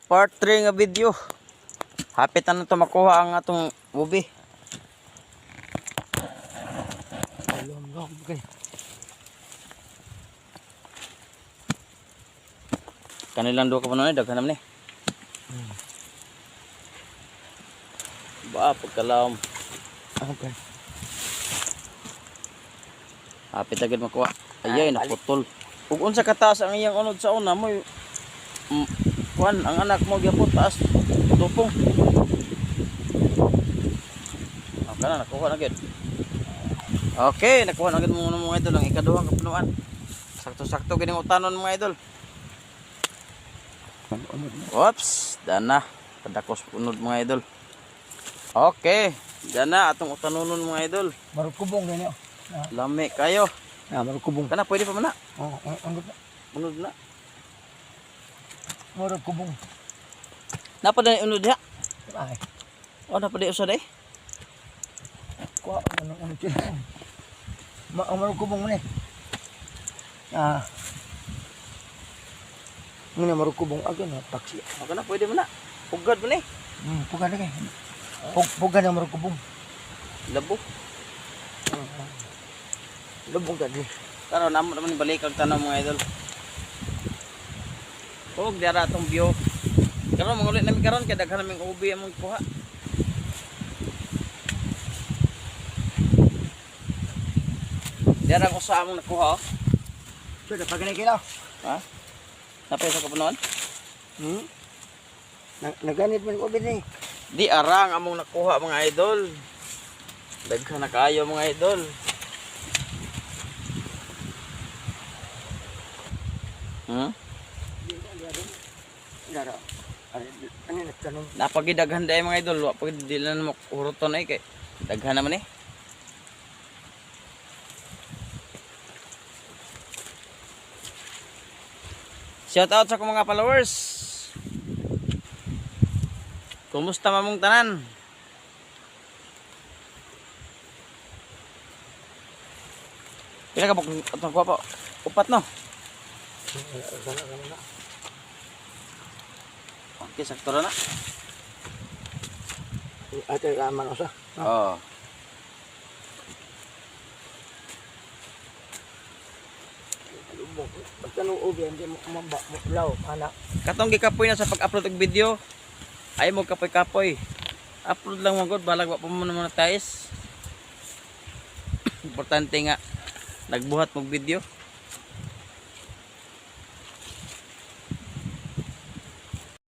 Part 3 nga video. Hapit na to makuha ang atong ubi. Kanilang dua ka pa nun, daghan naman eh. Ba, pagkalawam. Okay. Hapit agad makuha. Ayay, naputol. Ug unsa kataas ang iyang unod sa una mo. Kuan, ang anak mo gyapon taas. Tupong. Okay na, nakuha na agad. Okay, nakuha na agad mo mga idol. Ang ikaduhang kapunuan. Sakto-sakto gining utanon mga idol. Oops, dana. Padakos punod mga idol. Okay, dana atong utanunon mga idol. Marukubong ganyo. Lami kayo. Marukubong. Kana pwede pa man na. Oh, Unod na. marukubong. Napa na unod diha? Ay, O napa di usad eh? kuha ano sila. Marukubong mo ni. Muna marukubong agad na taksi. O kana pwede man na. Pugad man eh. Puga na kay. Puga na marukubong. Labo. Lubong ka di. Karon namo naman balik ang tanong mga idol. Og diara atong view. Karon mangulit namin karon kay daghan naming ubi among kuha. Diara ko sa among nakuha. So, dapat ganay kilo. Ha? Napay sa kapunuan? Naganit man ko bin eh. Di arang among nakuha mga idol. Daghan na kaayo mga idol. Dara. Ano nagtanong? Napagidaghan day mga idol, wa pag di lang mo uruton ay kay daghan naman eh. Shout out sa akong mga followers. Kumusta mamong tanan? Pila ka buk atong kuha po? Upat no? Okay, sakto na. Ate laman usa. Oo. Basta nung ubi hindi mo law anak. Katong gikapoy na sa pag-upload og video. Ay mo kapoy-kapoy. Upload lang mo gud balag wa pa mo monetize. Importante nga nagbuhat mong video.